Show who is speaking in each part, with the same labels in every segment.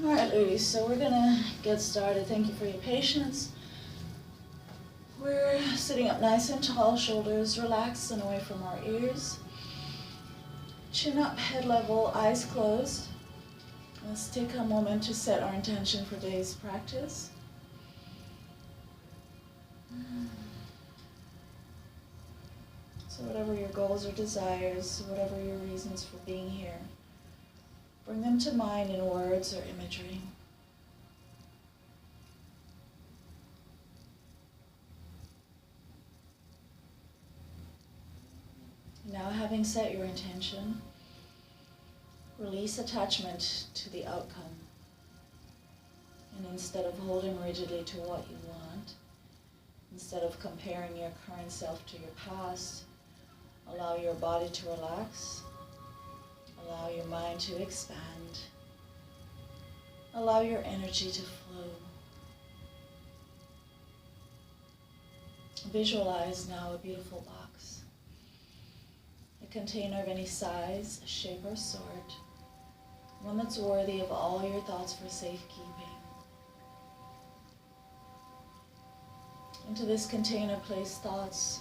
Speaker 1: Alright ladies, so we're gonna get started. Thank you for your patience. We're sitting up nice and tall, shoulders relaxed and away from our ears. Chin up, head level, eyes closed. Let's take a moment to set our intention for today's practice. So whatever your goals or desires, whatever your reasons for being here, bring them to mind in words or imagery. Now, having set your intention, release attachment to the outcome. And instead of holding rigidly to what you want, instead of comparing your current self to your past, allow your body to relax. Allow your mind to expand. Allow your energy to flow. Visualize now a beautiful box. A container of any size, shape, or sort. One that's worthy of all your thoughts for safekeeping. Into this container, place thoughts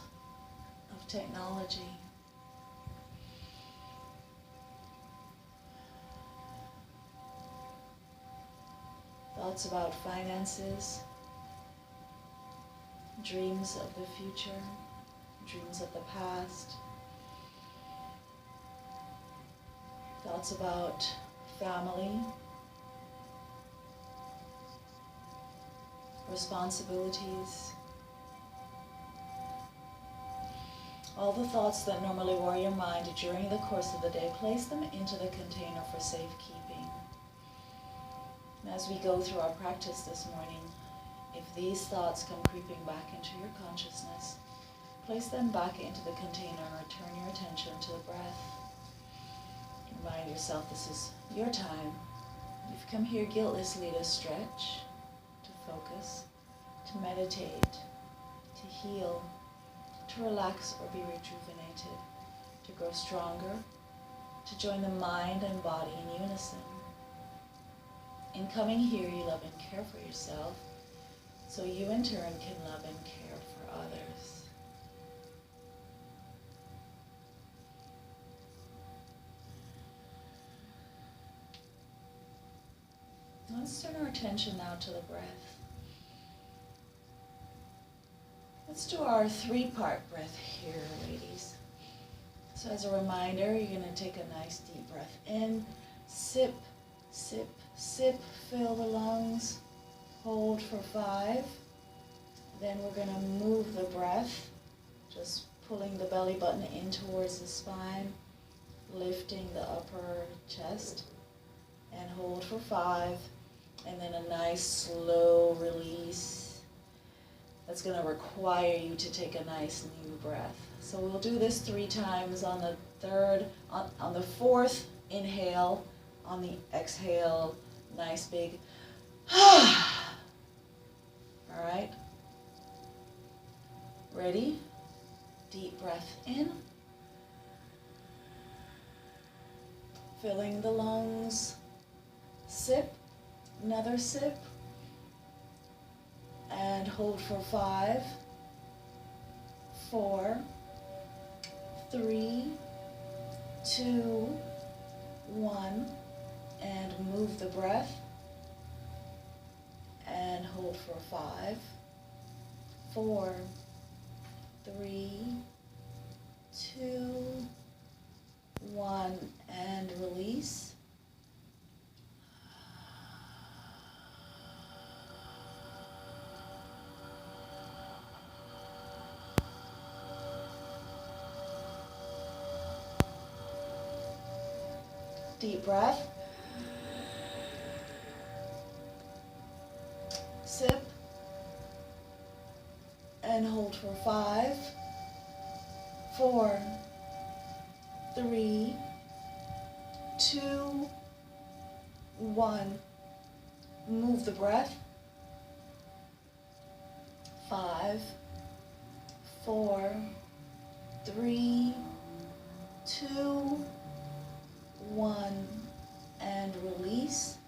Speaker 1: of technology. Thoughts about finances, dreams of the future, dreams of the past, thoughts about family, responsibilities, all the thoughts that normally worry your mind during the course of the day, place them into the container for safekeeping. And as we go through our practice this morning, if these thoughts come creeping back into your consciousness, place them back into the container and return your attention to the breath. Remind yourself this is your time. You've come here guiltlessly to stretch, to focus, to meditate, to heal, to relax or be rejuvenated, to grow stronger, to join the mind and body in unison. In coming here, you love and care for yourself, so you in turn can love and care for others. Let's turn our attention now to the breath. Let's do our three-part breath here, ladies. So as a reminder, you're going to take a nice deep breath in, sip, sip, sip, fill the lungs, hold for 5. Then we're going to move the breath, just pulling the belly button in towards the spine, lifting the upper chest, and hold for 5. And then a nice slow release. That's going to require you to take a nice new breath. So we'll do this 3 times. On the third, on the 4th inhale, on the exhale, nice big all right, ready? Deep breath in, filling the lungs, sip, another sip, and hold for 5, 4, 3, 2, 1, and move the breath, and hold for 5, 4, 3, 2, 1, and release. Deep breath. Sip. And hold for 5, 4, 3, 2, 1. Move the breath. 5, 4, 3, 2, 1, and release.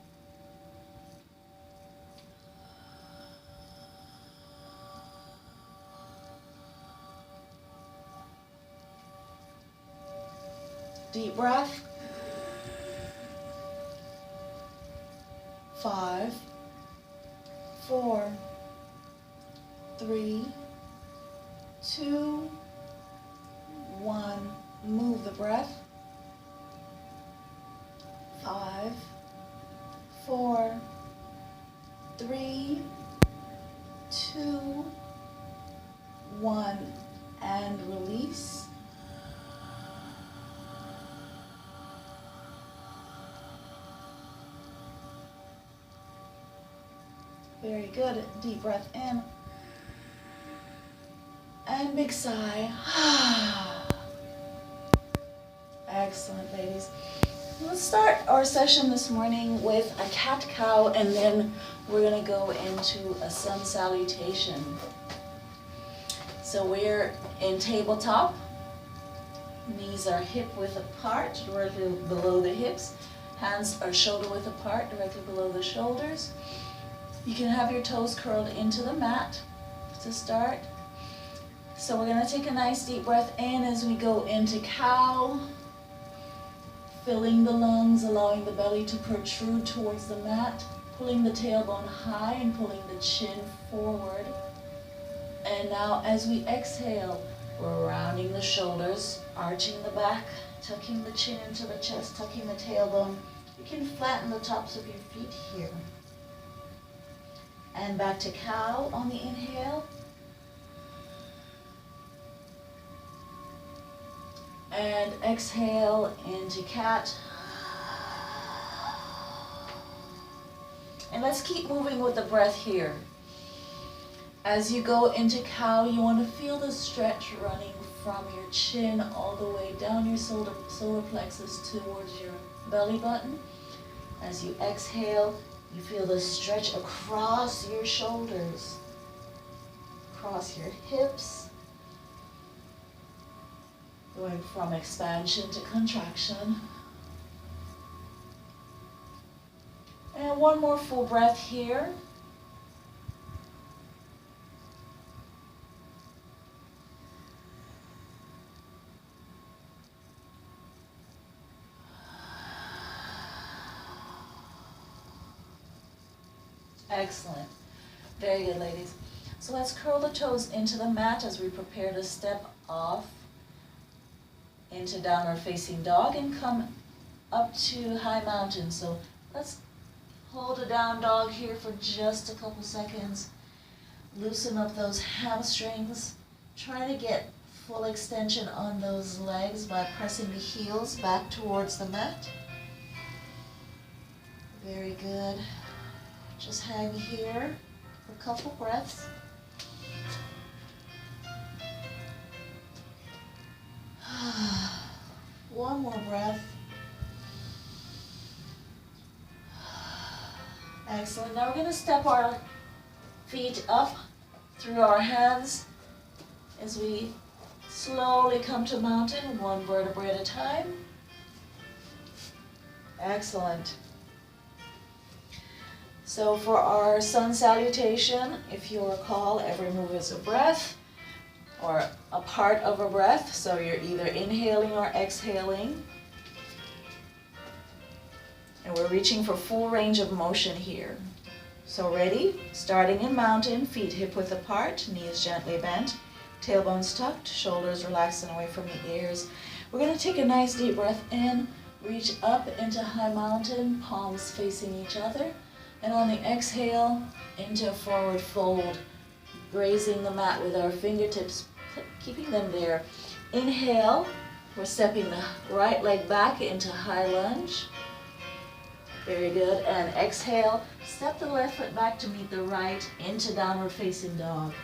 Speaker 1: Deep breath. 5, 4, 3, 2, 1. Move the breath. 5, 4, 3, 2, 1. And release. Very good. Deep breath in. And big sigh. Excellent, ladies. Let's start our session this morning with a cat-cow, and then we're going to go into a sun salutation. So we're in tabletop. Knees are hip-width apart, directly below the hips. Hands are shoulder-width apart, directly below the shoulders. You can have your toes curled into the mat to start. So we're going to take a nice deep breath in as we go into cow, filling the lungs, allowing the belly to protrude towards the mat, pulling the tailbone high and pulling the chin forward. And now as we exhale, we're rounding the shoulders, arching the back, tucking the chin into the chest, tucking the tailbone. You can flatten the tops of your feet here. And back to cow on the inhale. And exhale into cat. And let's keep moving with the breath here. As you go into cow, you want to feel the stretch running from your chin all the way down your solar plexus towards your belly button. As you exhale, you feel the stretch across your shoulders, across your hips, going from expansion to contraction. And one more full breath here. Excellent. Very good, ladies. So let's curl the toes into the mat as we prepare to step off into downward facing dog and come up to high mountain. So let's hold a down dog here for just a couple seconds. Loosen up those hamstrings. Try to get full extension on those legs by pressing the heels back towards the mat. Very good. Just hang here for a couple breaths. One more breath. Excellent. Now we're going to step our feet up through our hands as we slowly come to mountain, one vertebrae at a time. Excellent. So for our sun salutation, if you recall, every move is a breath or a part of a breath. So you're either inhaling or exhaling. And we're reaching for full range of motion here. So ready? Starting in mountain, feet hip-width apart, knees gently bent, tailbones tucked, shoulders relaxed and away from the ears. We're going to take a nice deep breath in, reach up into high mountain, palms facing each other. And on the exhale, into a forward fold, grazing the mat with our fingertips, keeping them there. Inhale, we're stepping the right leg back into high lunge. Very good. And exhale, step the left foot back to meet the right into downward facing dog.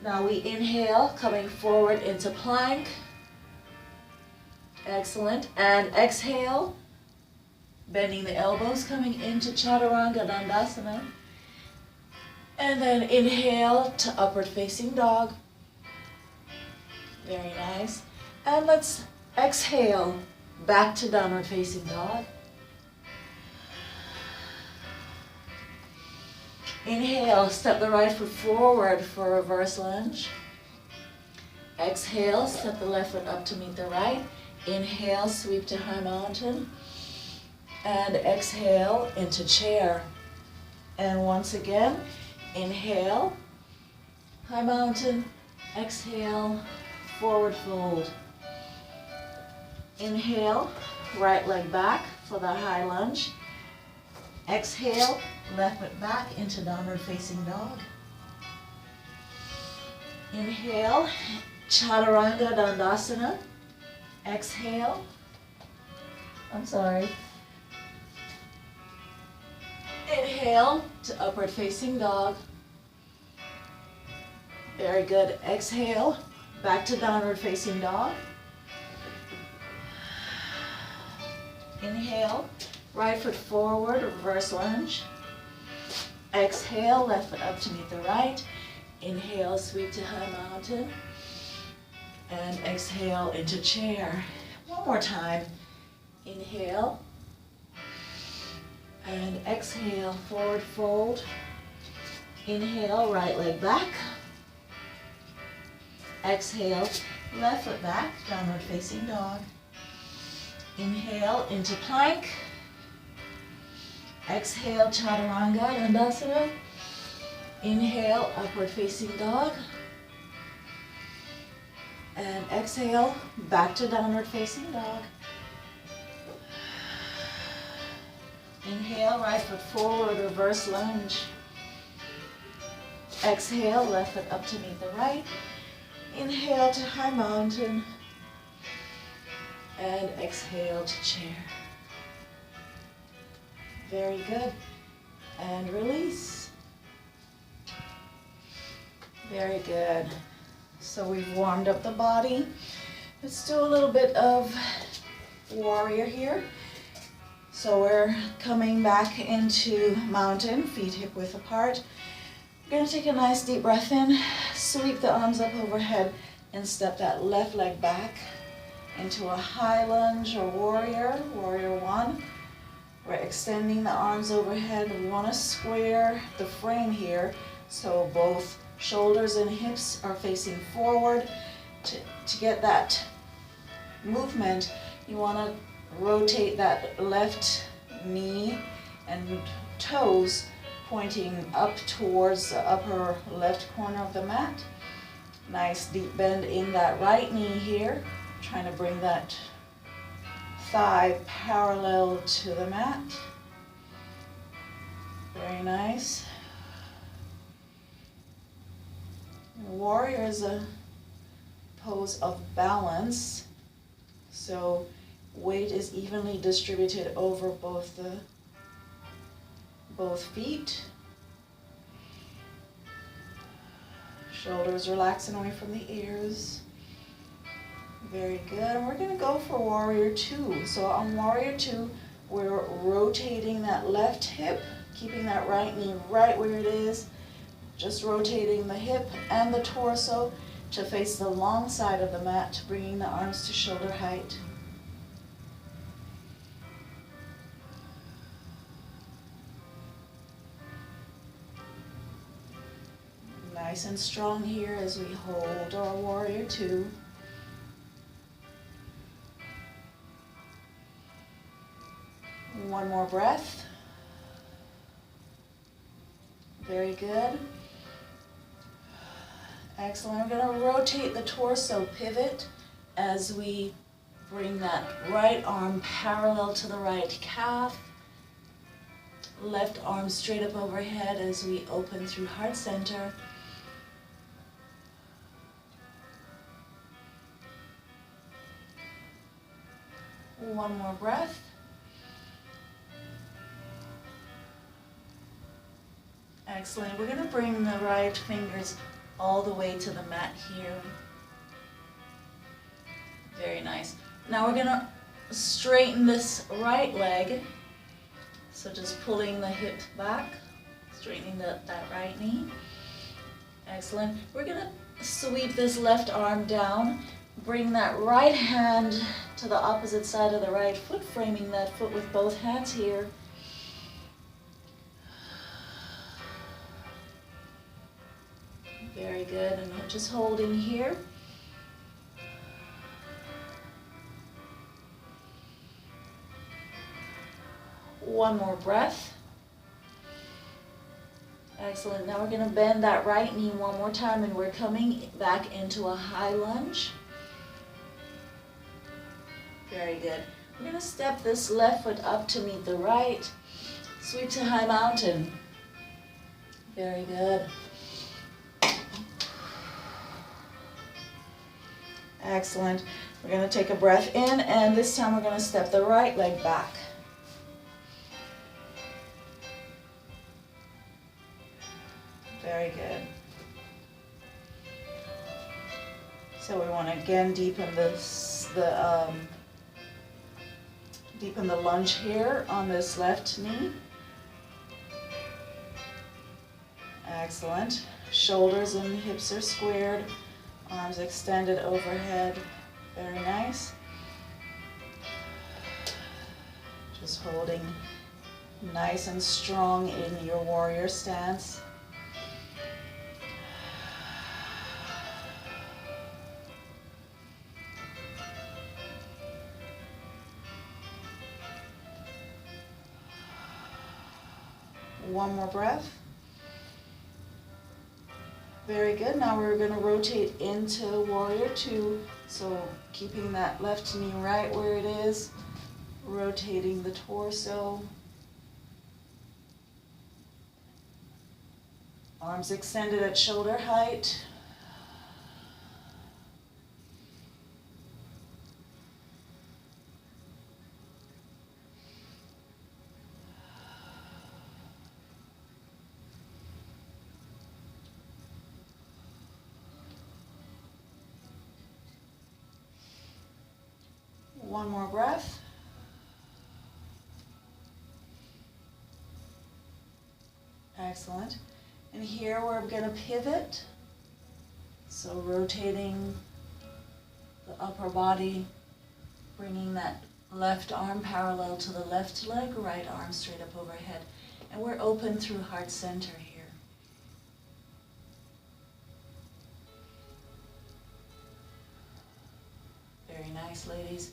Speaker 1: Now we inhale, coming forward into plank. Excellent. And exhale, bending the elbows, coming into Chaturanga Dandasana. And then inhale to upward facing dog. Very nice. And let's exhale back to downward facing dog. Inhale, step the right foot forward for reverse lunge. Exhale, step the left foot up to meet the right. Inhale, sweep to high mountain. And exhale into chair. And once again, inhale, high mountain. Exhale, forward fold. Inhale, right leg back for the high lunge. Exhale, left foot back into downward facing dog. Inhale, chaturanga dandasana. Exhale. Inhale to upward facing dog. Very good. Exhale, back to downward facing dog. Inhale, right foot forward, reverse lunge. Exhale, left foot up to meet the right. Inhale, sweep to high mountain. And exhale into chair. One more time. Inhale. And exhale, forward fold. Inhale, right leg back. Exhale, left foot back, downward facing dog. Inhale into plank. Exhale, chaturanga dandasana. Inhale, upward facing dog. And exhale, back to downward facing dog. Inhale, right foot forward, reverse lunge. Exhale, left foot up to meet the right. Inhale to high mountain. And exhale to chair. Very good. And release. Very good. So we've warmed up the body. Let's do a little bit of warrior here. So we're coming back into mountain, feet hip width apart. We're going to take a nice deep breath in, sweep the arms up overhead, and step that left leg back into a high lunge or warrior one. We're extending the arms overhead. We want to square the frame here so both shoulders and hips are facing forward. To get that movement, you want to rotate that left knee and toes pointing up towards the upper left corner of the mat. Nice deep bend in that right knee here. Trying to bring that thigh parallel to the mat. Very nice. Warrior is a pose of balance, so weight is evenly distributed over both feet. Shoulders relaxing away from the ears. Very good. And we're going to go for warrior two. So on warrior two, we're rotating that left hip, keeping that right knee right where it is. Just rotating the hip and the torso to face the long side of the mat, bringing the arms to shoulder height. Nice and strong here as we hold our warrior two. One more breath. Very good. Excellent. We're going to rotate the torso, pivot as we bring that right arm parallel to the right calf. Left arm straight up overhead as we open through heart center. One more breath. Excellent. We're going to bring the right fingers all the way to the mat here. Very nice. Now we're going to straighten this right leg. So just pulling the hip back, straightening that right knee. Excellent. We're going to sweep this left arm down. Bring that right hand to the opposite side of the right foot, framing that foot with both hands here. Very good, and just holding here. One more breath. Excellent. Now we're going to bend that right knee one more time, and we're coming back into a high lunge. Very good. We're going to step this left foot up to meet the right. Sweep to high mountain. Very good. Excellent. We're going to take a breath in, and this time we're going to step the right leg back. Very good. So we want to again deepen the lunge here on this left knee. Excellent. Shoulders and hips are squared. Arms extended overhead. Very nice. Just holding nice and strong in your warrior stance. One more breath. Very good. Now we're going to rotate into warrior two. So keeping that left knee right where it is, rotating the torso. Arms extended at shoulder height. One more breath. Excellent. And here we're going to pivot. So rotating the upper body, bringing that left arm parallel to the left leg, right arm straight up overhead. And we're open through heart center here. Very nice, ladies.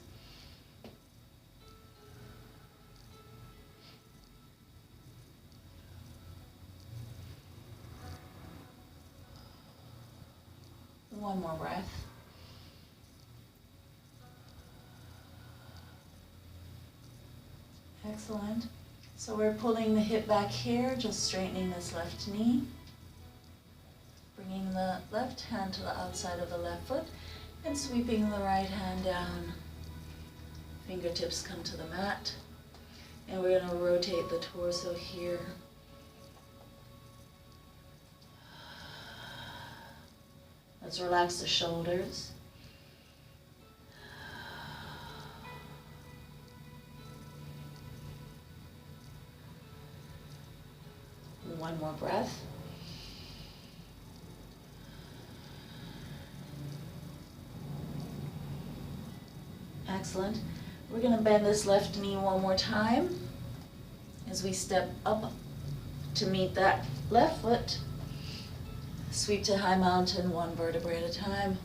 Speaker 1: One more breath. Excellent. So we're pulling the hip back here, just straightening this left knee. Bringing the left hand to the outside of the left foot and sweeping the right hand down. Fingertips come to the mat. And we're going to rotate the torso here. Let's relax the shoulders. One more breath. Excellent. We're going to bend this left knee one more time as we step up to meet that left foot. Sweep to high mountain, one vertebrae at a time.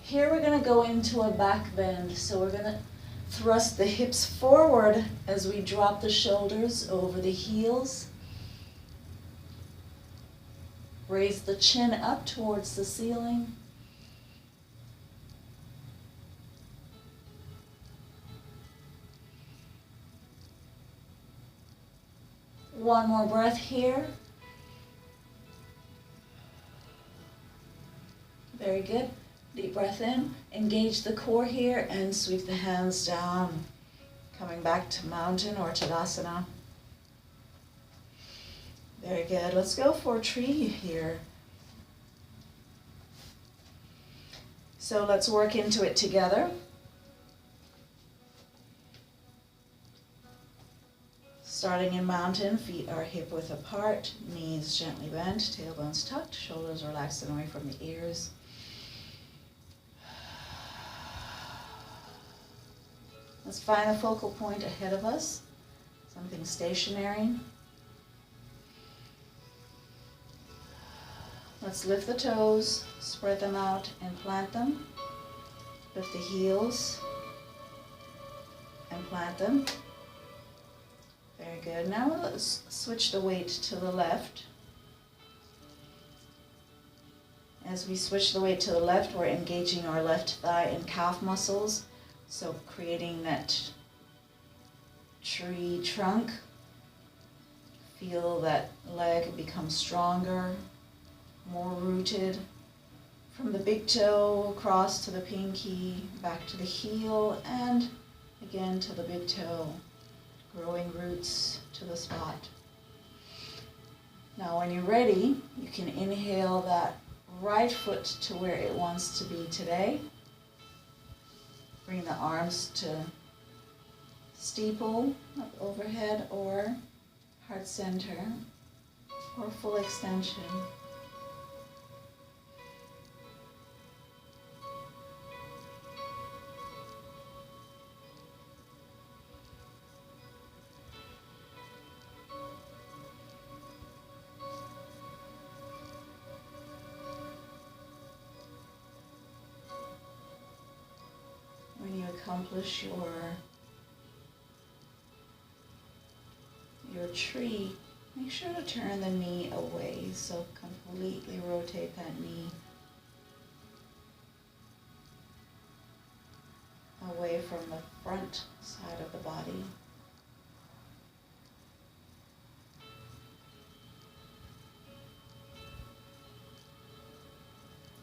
Speaker 1: Here we're going to go into a back bend. So we're going to thrust the hips forward as we drop the shoulders over the heels. Raise the chin up towards the ceiling. One more breath here. Very good. Deep breath in. Engage the core here and sweep the hands down. Coming back to mountain or Tadasana. Very good. Let's go for a tree here. So let's work into it together. Starting in mountain, feet are hip width apart, knees gently bent, tailbones tucked, shoulders relaxed and away from the ears. Let's find a focal point ahead of us, something stationary. Let's lift the toes, spread them out and plant them. Lift the heels and plant them. Very good. Now let's switch the weight to the left. As we switch the weight to the left, we're engaging our left thigh and calf muscles, so creating that tree trunk. Feel that leg become stronger, more rooted. From the big toe across to the pinky, back to the heel, and again to the big toe. Growing roots to the spot. Now when you're ready, you can inhale that right foot to where it wants to be today. Bring the arms to steeple up overhead or heart center or full extension. When you accomplish your tree, make sure to turn the knee away, so completely rotate that knee away from the front side of the body.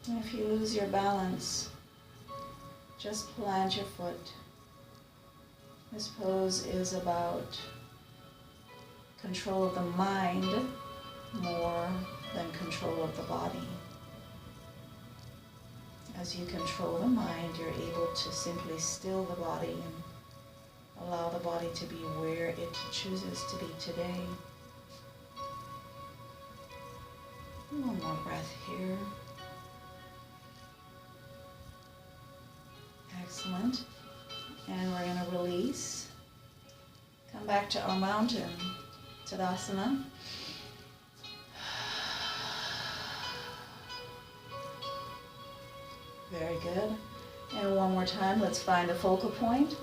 Speaker 1: And if you lose your balance, just plant your foot. This pose is about control of the mind more than control of the body. As you control the mind, you're able to simply still the body and allow the body to be where it chooses to be today. One more breath here. Excellent. And we're going to release. Come back to our mountain, Tadasana. Very good. And one more time, let's find a focal point.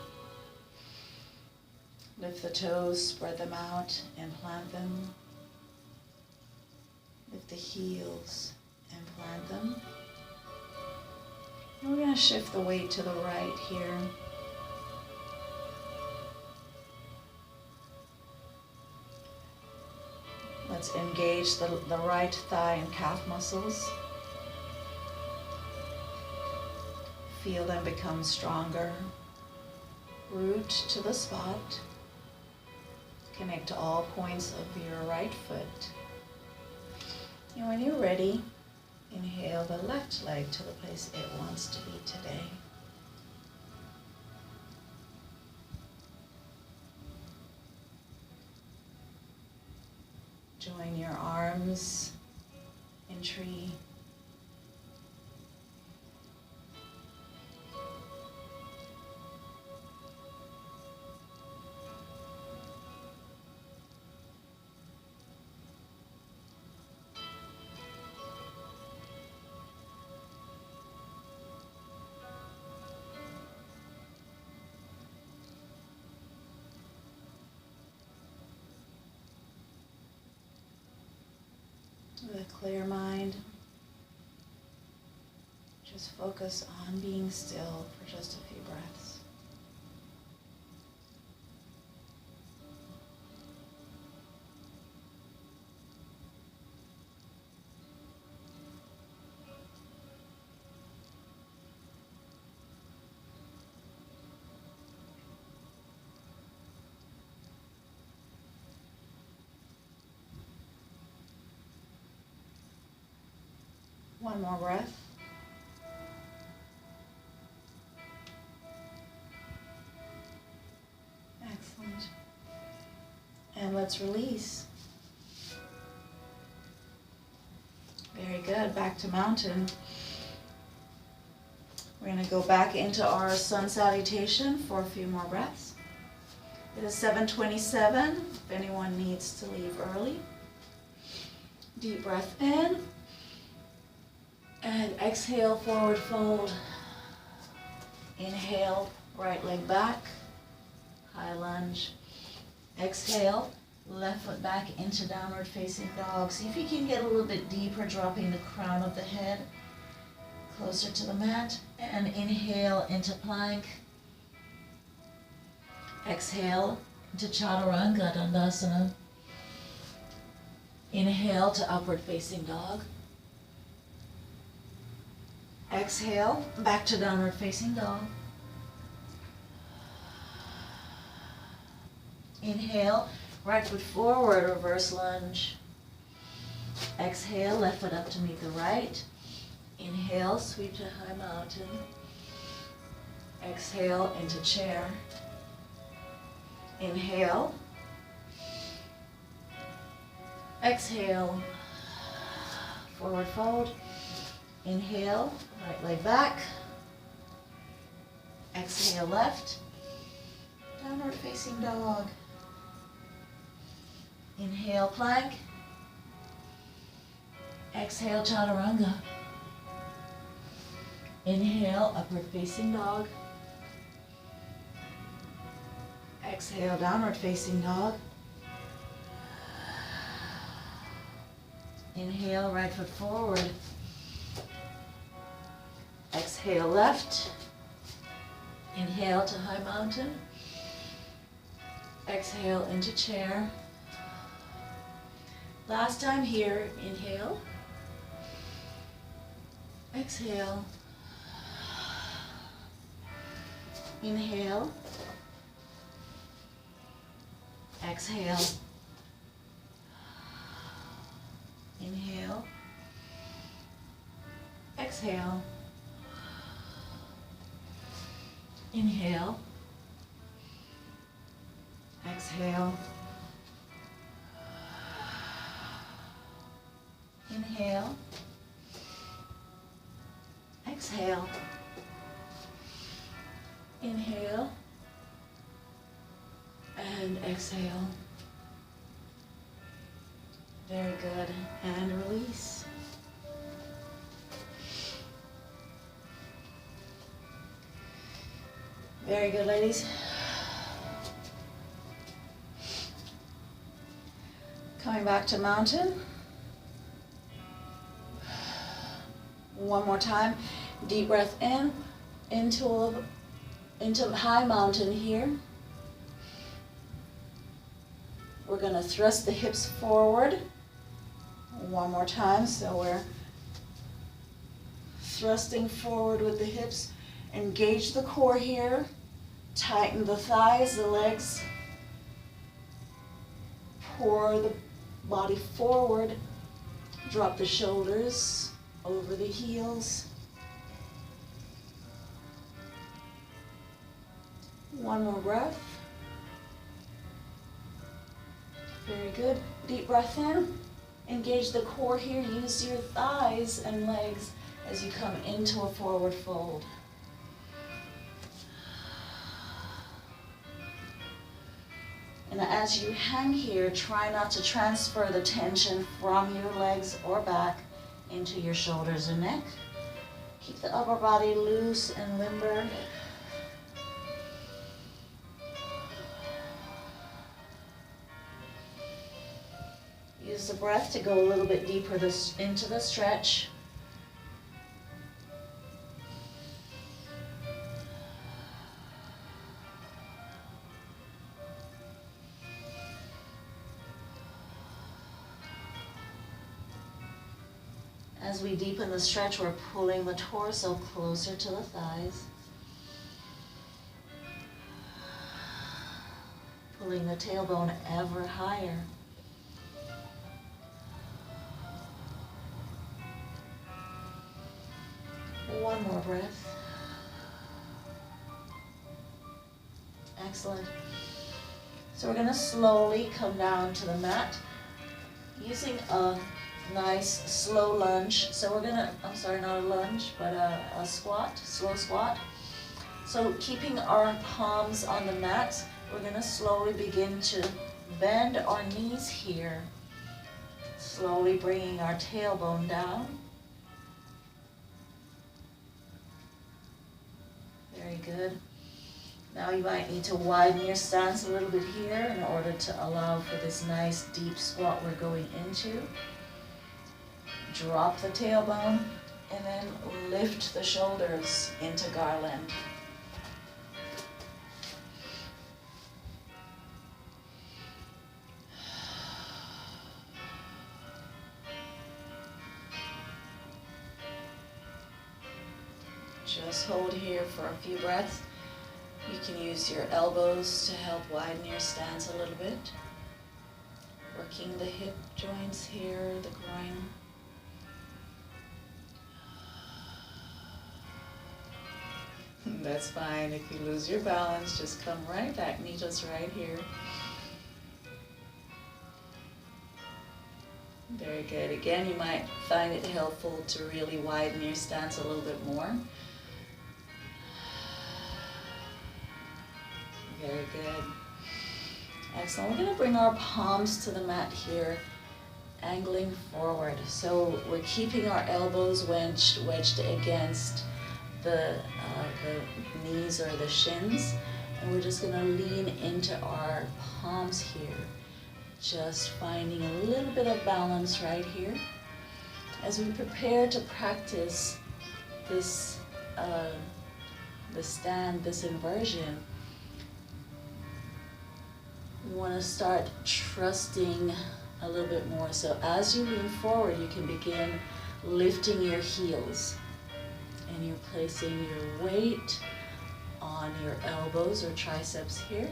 Speaker 1: Lift the toes, spread them out, and plant them. Lift the heels and plant them. And we're going to shift the weight to the right here. Let's engage the right thigh and calf muscles. Feel them become stronger. Root to the spot. Connect to all points of your right foot. And when you're ready, inhale the left leg to the place it wants to be today. Join your arms in tree. With a clear mind, just focus on being still for just a few breaths. One more breath. Excellent. And let's release. Very good. Back to mountain. We're going to go back into our sun salutation for a few more breaths. It is 7:27 if anyone needs to leave early. Deep breath in. And exhale, forward fold. Inhale, right leg back, high lunge. Exhale, left foot back into downward facing dog. See if you can get a little bit deeper, dropping the crown of the head closer to the mat. And inhale into plank. Exhale into chaturanga dandasana. Inhale to upward facing dog. Exhale, back to downward facing dog. Inhale, right foot forward, reverse lunge. Exhale, left foot up to meet the right. Inhale, sweep to high mountain. Exhale, into chair. Inhale. Exhale, forward fold. Inhale, right leg back. Exhale, left. Downward facing dog. Inhale, plank. Exhale, chaturanga. Inhale, upward facing dog. Exhale, downward facing dog. Inhale, right foot forward. Exhale, left. Inhale to high mountain. Exhale into chair. Last time here, inhale. Exhale. Inhale. Exhale. Inhale. Exhale. Inhale. Exhale. Inhale. Exhale. Inhale. And exhale. Very good. And release. Very good, ladies. Coming back to mountain. One more time. Deep breath in, into high mountain here. We're going to thrust the hips forward. One more time. So we're thrusting forward with the hips. Engage the core here. Tighten the thighs, the legs. Pour the body forward. Drop the shoulders over the heels. One more breath. Very good. Deep breath in. Engage the core here. Use your thighs and legs as you come into a forward fold. And as you hang here, try not to transfer the tension from your legs or back into your shoulders and neck. Keep the upper body loose and limber. Use the breath to go a little bit deeper into the stretch. As we deepen the stretch, we're pulling the torso closer to the thighs. Pulling the tailbone ever higher. One more breath. Excellent. So we're going to slowly come down to the mat using a nice slow lunge. So we're going to, not a lunge, but a squat, slow squat. So keeping our palms on the mat, we're going to slowly begin to bend our knees here. Slowly bringing our tailbone down. Very good. Now you might need to widen your stance a little bit here in order to allow for this nice deep squat we're going into. Drop the tailbone and then lift the shoulders into garland. Just hold here for a few breaths. You can use your elbows to help widen your stance a little bit. Working the hip joints here, the groin. That's fine. If you lose your balance, just come right back. Meet us right here. Very good. Again, you might find it helpful to really widen your stance a little bit more. Very good. Excellent. We're going to bring our palms to the mat here, angling forward. So we're keeping our elbows wedged against the knees or the shins, and we're just going to lean into our palms here, just finding a little bit of balance right here as we prepare to practice this this inversion. We want to start trusting a little bit more. So as you lean forward, you can begin lifting your heels, and you're placing your weight on your elbows or triceps here.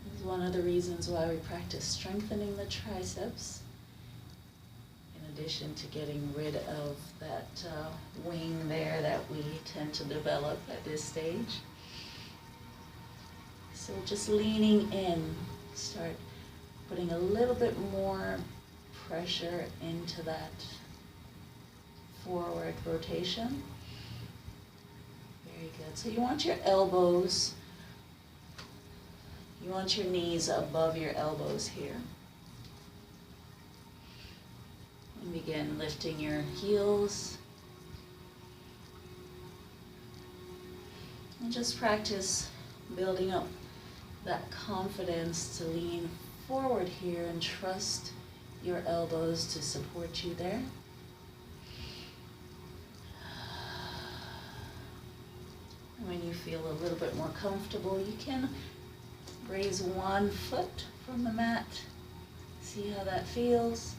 Speaker 1: This is one of the reasons why we practice strengthening the triceps, in addition to getting rid of that wing there that we tend to develop at this stage. So just leaning in, start putting a little bit more pressure into that forward rotation. Very good. So you want your elbows, you want your knees above your elbows here. And begin lifting your heels. And just practice building up that confidence to lean forward here and trust your elbows to support you there. And when you feel a little bit more comfortable, you can raise one foot from the mat. See how that feels.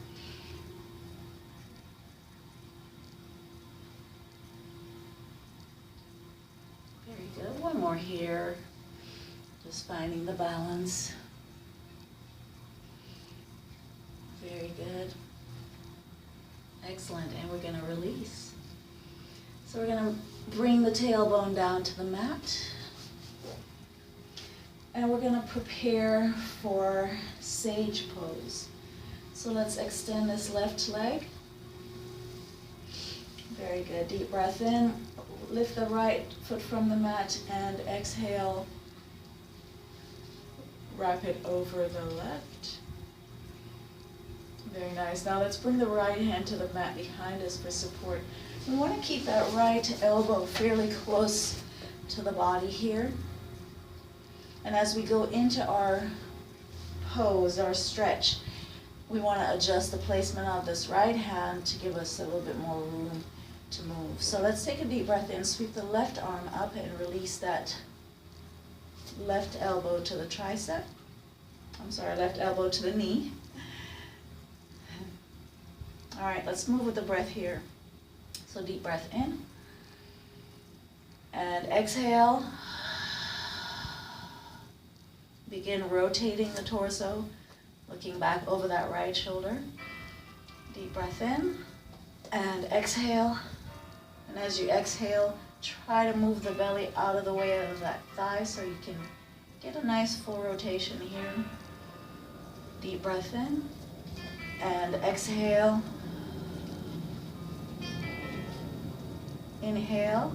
Speaker 1: Very good. One more here. Just finding the balance. Very good. Excellent. And we're going to release. So we're going to bring the tailbone down to the mat. And we're going to prepare for sage pose. So let's extend this left leg. Very good. Deep breath in. Lift the right foot from the mat and exhale. Wrap it over the left. Very nice. Now let's bring the right hand to the mat behind us for support. We want to keep that right elbow fairly close to the body here. And as we go into our pose, our stretch, we want to adjust the placement of this right hand to give us a little bit more room to move. So let's take a deep breath in, sweep the left arm up and release that left elbow to the tricep. Left elbow to the knee. All right, let's move with the breath here. So deep breath in. And exhale. Begin rotating the torso, looking back over that right shoulder. Deep breath in. And exhale. And as you exhale, try to move the belly out of the way of that thigh so you can get a nice full rotation here. Deep breath in and exhale. Inhale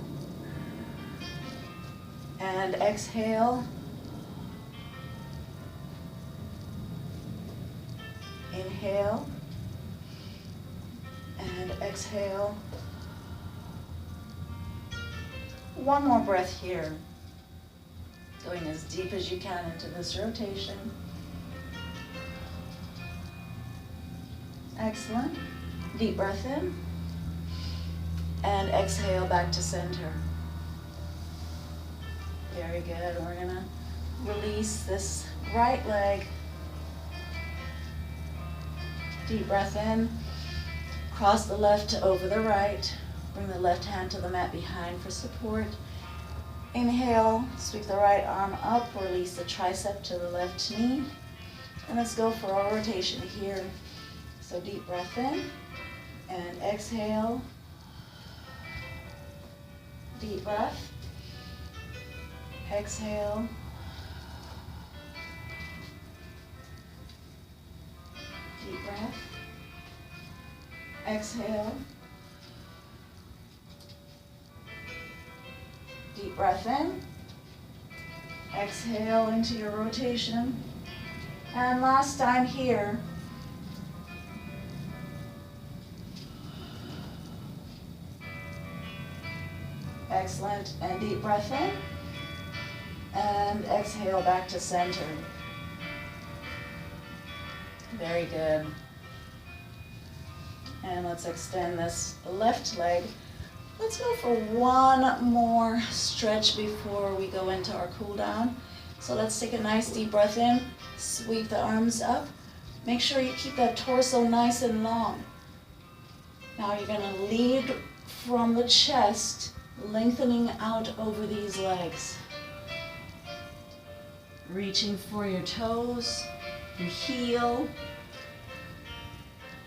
Speaker 1: and exhale. Inhale and exhale. One more breath here. Going as deep as you can into this rotation. Excellent. Deep breath in. And exhale back to center. Very good. We're gonna release this right leg. Deep breath in. Cross the left over the right. Bring the left hand to the mat behind for support. Inhale, sweep the right arm up, release the tricep to the left knee. And let's go for a rotation here. So deep breath in and exhale. Deep breath. Exhale. Deep breath. Exhale. Deep breath in. Exhale into your rotation. And last time here. Excellent. And deep breath in. And exhale back to center. Very good. And let's extend this left leg. Let's go for one more stretch before we go into our cool down. So let's take a nice deep breath in, sweep the arms up. Make sure you keep that torso nice and long. Now you're gonna lead from the chest, lengthening out over these legs. Reaching for your toes, your heel,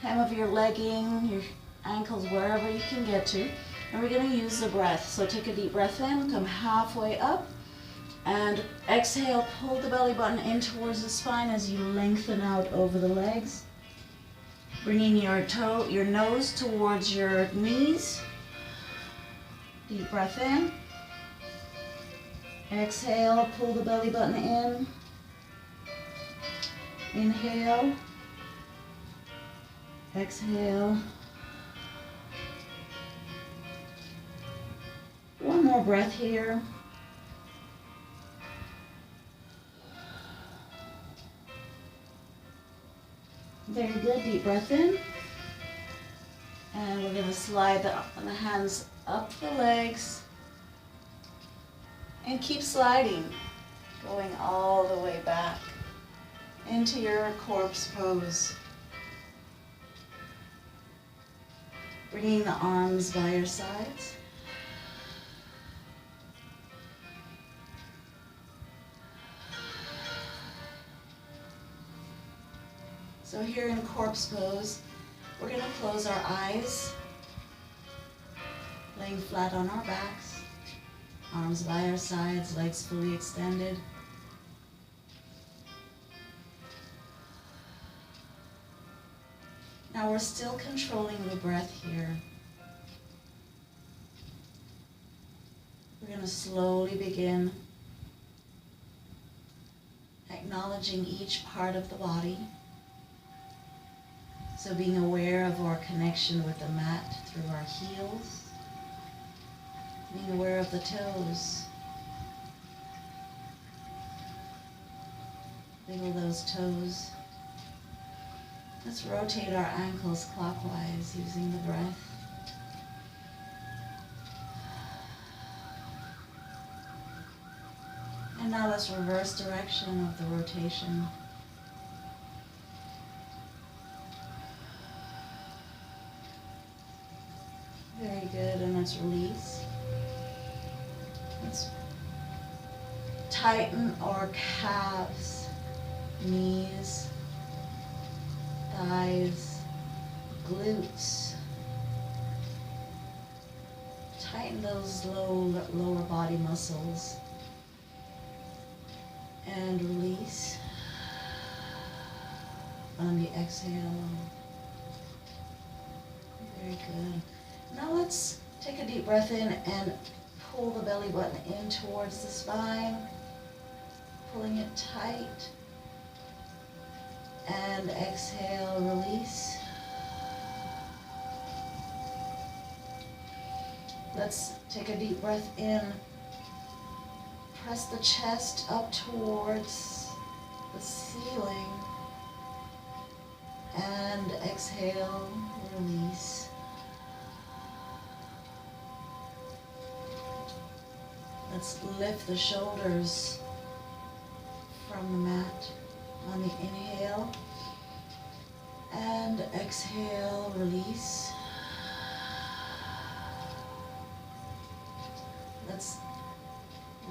Speaker 1: hem of your legging, your ankles, wherever you can get to. And we're going to use the breath. So take a deep breath in, come halfway up, and exhale, pull the belly button in towards the spine as you lengthen out over the legs. Bringing your nose towards your knees. Deep breath in. Exhale, pull the belly button in. Inhale. Exhale. One more breath here. Very good. Deep breath in. And we're going to slide the hands up the legs. And keep sliding, going all the way back into your corpse pose. Bringing the arms by your sides. So here in corpse pose, we're going to close our eyes, laying flat on our backs, arms by our sides, legs fully extended. Now we're still controlling the breath here. We're going to slowly begin acknowledging each part of the body. So being aware of our connection with the mat through our heels, being aware of the toes. Wiggle those toes. Let's rotate our ankles clockwise using the breath. And now let's reverse direction of the rotation. Very good, and let's release. Let's tighten our calves, knees, thighs, glutes. Tighten those lower body muscles. And release on the exhale. Very good. Now let's take a deep breath in and pull the belly button in towards the spine, pulling it tight. And exhale, release. Let's take a deep breath in, Press the chest up towards the ceiling. And exhale, release. Let's lift the shoulders from the mat on the inhale. And exhale, release. Let's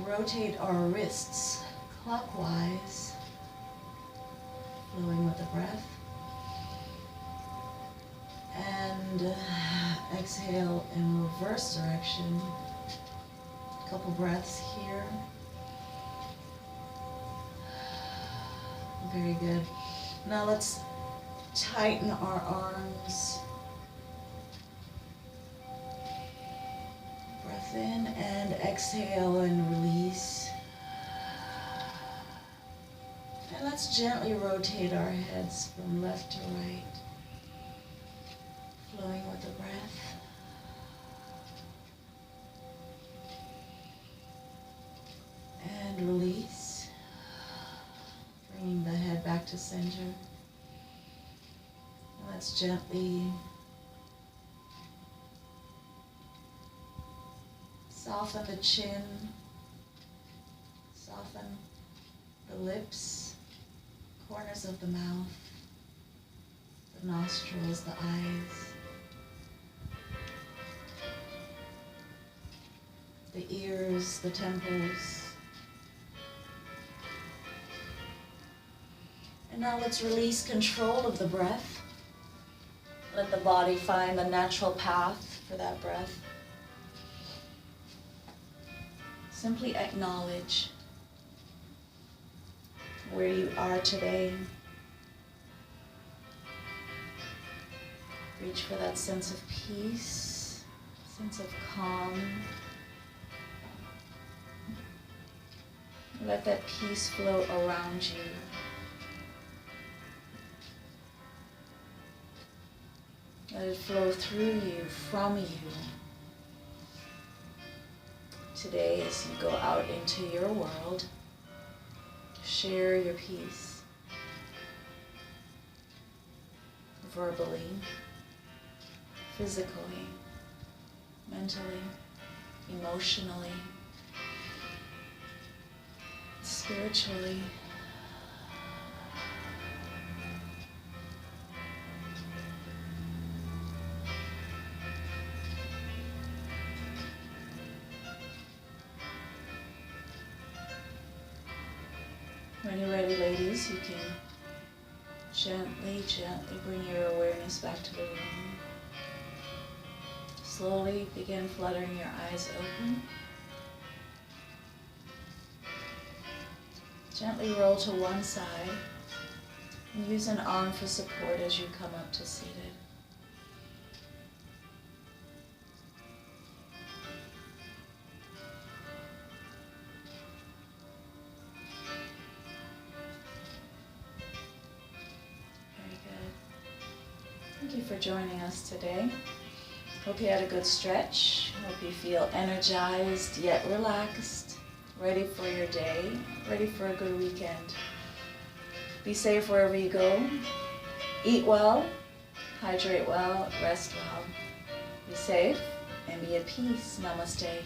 Speaker 1: rotate our wrists clockwise, flowing with the breath. And exhale in reverse direction. A couple breaths here. Very good. Now let's tighten our arms. Breath in and exhale and release. And let's gently rotate our heads from left to right, flowing with the breath. And release, bringing the head back to center. And let's gently soften the chin, soften the lips, corners of the mouth, the nostrils, the eyes, the ears, the temples. And now let's release control of the breath. Let the body find the natural path for that breath. Simply acknowledge where you are today. Reach for that sense of peace, sense of calm. Let that peace flow around you. Let it flow through you, from you. Today, as you go out into your world, share your peace. Verbally, physically, mentally, emotionally, spiritually. When you're ready, ladies, you can gently bring your awareness back to the room. Slowly begin fluttering your eyes open. Gently roll to one side and use an arm for support as you come up to seated. Thank you for joining us today. Hope you had a good stretch. Hope you feel energized yet relaxed, ready for your day, ready for a good weekend. Be safe wherever you go. Eat well, hydrate well, rest well. Be safe and be at peace. Namaste.